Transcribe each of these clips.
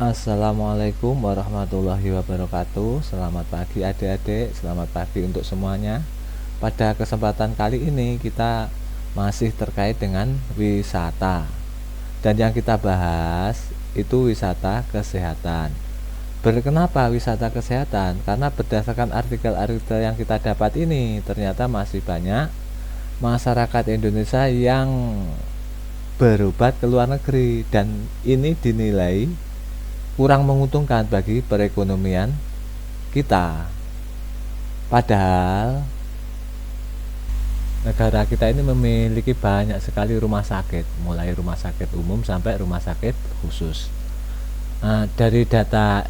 Assalamualaikum warahmatullahi wabarakatuh. Selamat pagi adik-adik, selamat pagi untuk semuanya. Pada kesempatan kali ini kita masih terkait dengan wisata. Dan yang kita bahas itu wisata kesehatan. Kenapa wisata kesehatan? Karena berdasarkan artikel-artikel yang kita dapat ini, ternyata masih banyak masyarakat Indonesia yang berobat ke luar negeri, dan ini dinilai kurang menguntungkan bagi perekonomian kita. Padahal negara kita ini memiliki banyak sekali rumah sakit, mulai rumah sakit umum sampai rumah sakit khusus. Dari data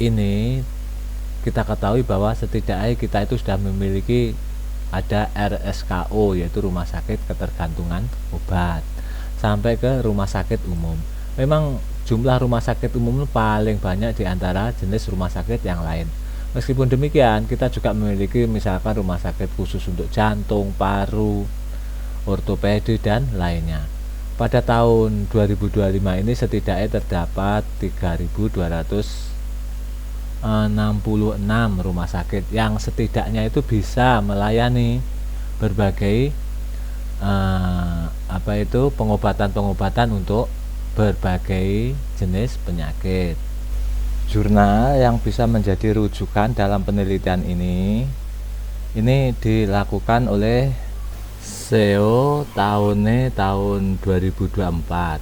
ini kita ketahui bahwa setidaknya kita itu sudah memiliki ada RSKO, yaitu rumah sakit ketergantungan obat, sampai ke rumah sakit umum. Memang jumlah rumah sakit umum paling banyak di antara jenis rumah sakit yang lain. Meskipun demikian, kita juga memiliki misalkan rumah sakit khusus untuk jantung, paru, ortopedi, dan lainnya. Pada tahun 2025 ini setidaknya terdapat 3.266 rumah sakit yang setidaknya itu bisa melayani berbagai pengobatan-pengobatan untuk berbagai jenis penyakit. Jurnal yang bisa menjadi rujukan dalam penelitian ini dilakukan oleh SEO tahun 2024.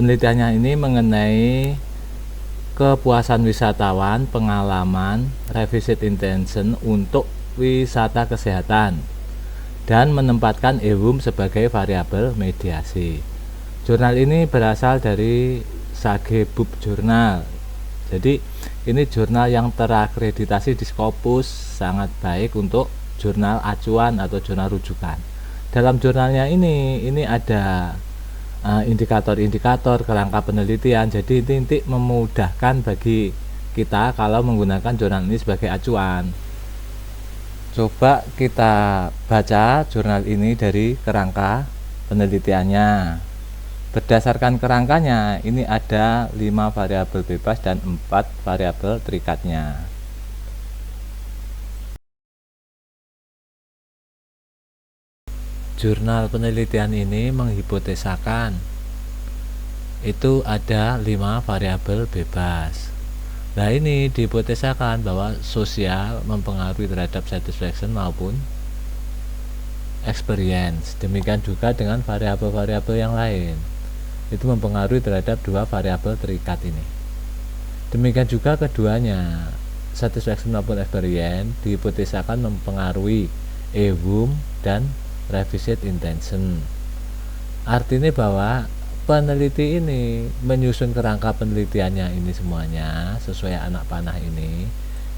Penelitiannya ini mengenai kepuasan wisatawan, pengalaman, revisit intention untuk wisata kesehatan, dan menempatkan EWUM sebagai variabel mediasi. Jurnal ini berasal dari Sagebub Jurnal. Jadi ini jurnal yang terakreditasi di Scopus, sangat baik untuk jurnal acuan atau jurnal rujukan. Dalam jurnalnya ini ada indikator-indikator kerangka penelitian. Jadi ini memudahkan bagi kita kalau menggunakan jurnal ini sebagai acuan. Coba kita baca jurnal ini dari kerangka penelitiannya. Berdasarkan kerangkanya, ini ada 5 variabel bebas dan 4 variabel terikatnya. Jurnal penelitian ini menghipotesakan itu ada 5 variabel bebas. Nah, ini dihipotesakan bahwa sosial mempengaruhi terhadap satisfaction maupun experience. Demikian juga dengan variabel-variabel yang lain, itu mempengaruhi terhadap 2 variabel terikat ini. Demikian juga keduanya, satisfaction maupun experience, dihipotesakan mempengaruhi EWUM dan revisit intention. Artinya bahwa peneliti ini menyusun kerangka penelitiannya ini semuanya sesuai anak panah ini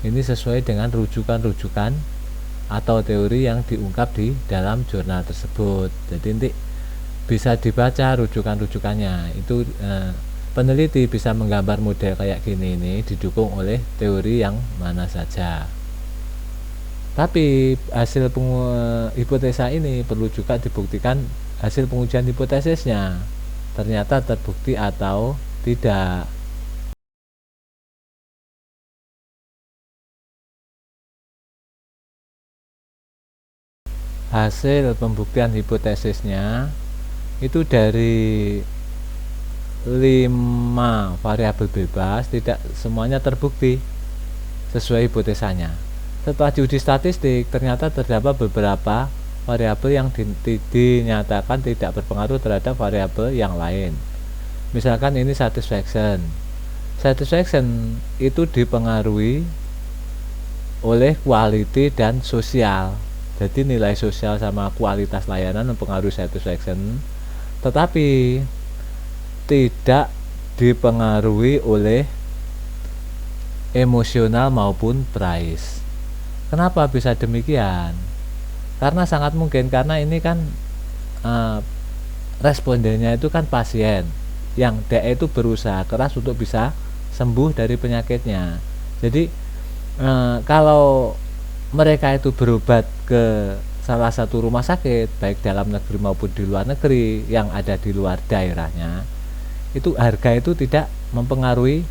sesuai dengan rujukan-rujukan atau teori yang diungkap di dalam jurnal tersebut. Jadi nanti bisa dibaca rujukan-rujukannya. Itu peneliti bisa menggambar model kayak gini ini didukung oleh teori yang mana saja. Tapi hasil hipotesa ini perlu juga dibuktikan hasil pengujian hipotesisnya ternyata terbukti atau tidak. Hasil pembuktian hipotesisnya itu dari 5 variabel bebas tidak semuanya terbukti sesuai hipotesanya. Setelah diuji statistik, ternyata terdapat beberapa variabel yang dinyatakan tidak berpengaruh terhadap variabel yang lain. Misalkan ini satisfaction. Satisfaction itu dipengaruhi oleh quality dan sosial. Jadi nilai sosial sama kualitas layanan mempengaruhi satisfaction, tetapi tidak dipengaruhi oleh emosional maupun price. Kenapa bisa demikian? Karena sangat mungkin karena ini kan respondennya itu kan pasien yang dia itu berusaha keras untuk bisa sembuh dari penyakitnya. Jadi kalau mereka itu berobat ke salah satu rumah sakit baik dalam negeri maupun di luar negeri yang ada di luar daerahnya, itu harga itu tidak mempengaruhi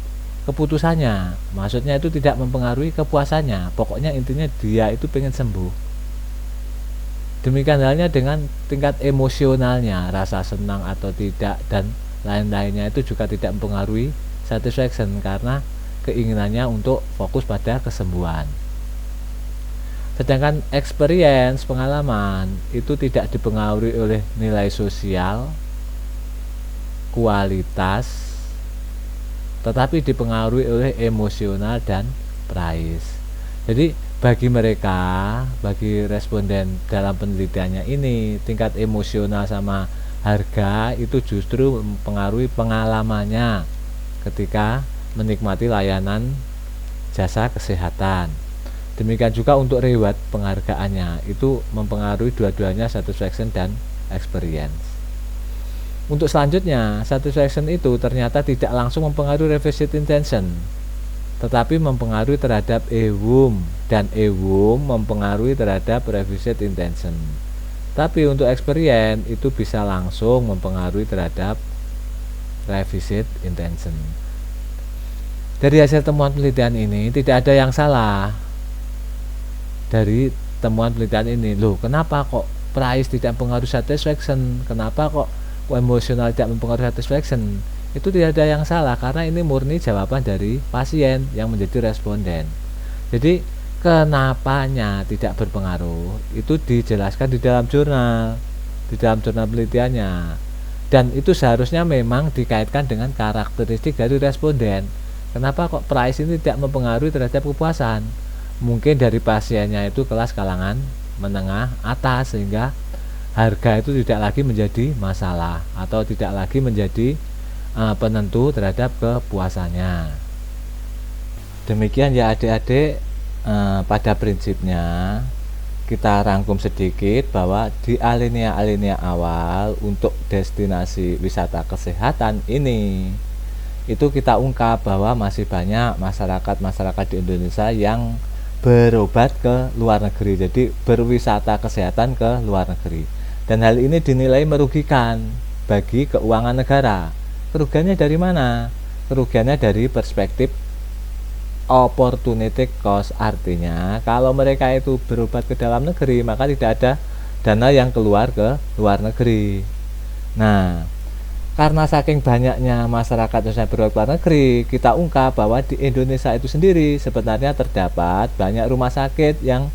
keputusannya, maksudnya itu tidak mempengaruhi kepuasannya. Pokoknya intinya dia itu pengen sembuh. Demikian halnya dengan tingkat emosionalnya, rasa senang atau tidak dan lain-lainnya itu juga tidak mempengaruhi satisfaction karena keinginannya untuk fokus pada kesembuhan. Sedangkan experience, pengalaman itu tidak dipengaruhi oleh nilai sosial, kualitas, tetapi dipengaruhi oleh emosional dan price. Jadi bagi responden dalam penelitiannya ini, tingkat emosional sama harga itu justru mempengaruhi pengalamannya ketika menikmati layanan jasa kesehatan. Demikian juga untuk reward, penghargaannya itu mempengaruhi dua-duanya satisfaction dan experience. Untuk selanjutnya, satisfaction itu ternyata tidak langsung mempengaruhi revisit intention, tetapi mempengaruhi terhadap EWUM, dan EWUM mempengaruhi terhadap revisit intention. Tapi untuk experience itu bisa langsung mempengaruhi terhadap revisit intention. Dari hasil temuan penelitian ini tidak ada yang salah dari temuan penelitian ini. Loh, kenapa kok price tidak mempengaruhi satisfaction? Kenapa kok emosional tidak mempengaruhi satisfaction? Itu tidak ada yang salah karena ini murni jawaban dari pasien yang menjadi responden. Jadi kenapanya tidak berpengaruh itu dijelaskan di dalam jurnal penelitiannya, dan itu seharusnya memang dikaitkan dengan karakteristik dari responden. Kenapa kok price ini tidak mempengaruhi terhadap kepuasan? Mungkin dari pasiennya itu kelas kalangan menengah atas, sehingga harga itu tidak lagi menjadi masalah atau tidak lagi menjadi penentu terhadap kepuasannya. Demikian ya adik-adik, pada prinsipnya kita rangkum sedikit bahwa di alinea awal untuk destinasi wisata kesehatan ini itu kita ungkap bahwa masih banyak masyarakat di Indonesia yang berobat ke luar negeri, jadi berwisata kesehatan ke luar negeri, dan hal ini dinilai merugikan bagi keuangan negara. Kerugiannya dari mana? Kerugiannya dari perspektif opportunity cost, artinya kalau mereka itu berobat ke dalam negeri maka tidak ada dana yang keluar ke luar negeri. Nah, karena saking banyaknya masyarakat yang berobat ke luar negeri, kita ungkap bahwa di Indonesia itu sendiri sebenarnya terdapat banyak rumah sakit yang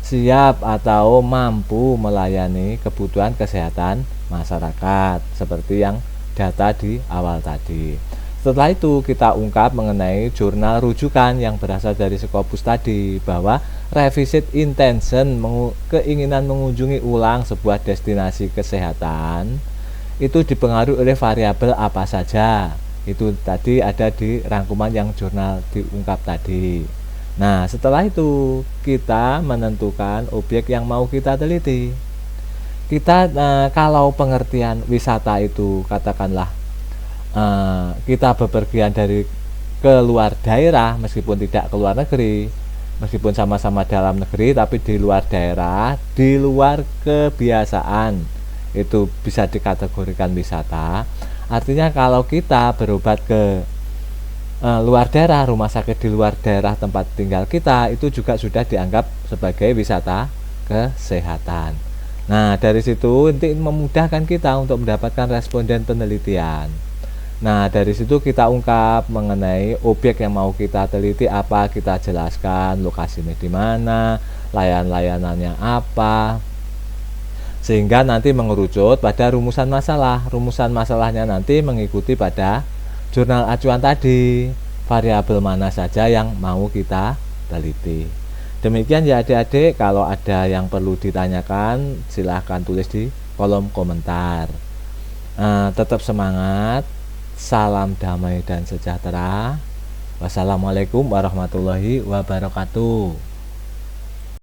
siap atau mampu melayani kebutuhan kesehatan masyarakat seperti yang data di awal tadi. Setelah itu kita ungkap mengenai jurnal rujukan yang berasal dari Scopus tadi, bahwa revisit intention, keinginan mengunjungi ulang sebuah destinasi kesehatan itu dipengaruhi oleh variabel apa saja. Itu tadi ada di rangkuman yang jurnal diungkap tadi. Nah, setelah itu kita menentukan objek yang mau kita teliti. Kita kalau pengertian wisata itu katakanlah kita bepergian dari keluar daerah, meskipun tidak keluar negeri, meskipun sama-sama dalam negeri tapi di luar daerah, di luar kebiasaan, itu bisa dikategorikan wisata. Artinya kalau kita berobat ke luar daerah, rumah sakit di luar daerah tempat tinggal kita, itu juga sudah dianggap sebagai wisata kesehatan. Nah, dari situ untuk memudahkan kita untuk mendapatkan responden penelitian. Nah, dari situ kita ungkap mengenai objek yang mau kita teliti apa, kita jelaskan lokasinya di mana, layanannya apa, sehingga nanti mengerucut pada rumusan masalah. Rumusan masalahnya nanti mengikuti pada jurnal acuan tadi, variabel mana saja yang mau kita teliti. Demikian ya adik-adik, kalau ada yang perlu ditanyakan silahkan tulis di kolom komentar. Tetap semangat, salam damai dan sejahtera. Wassalamualaikum warahmatullahi wabarakatuh.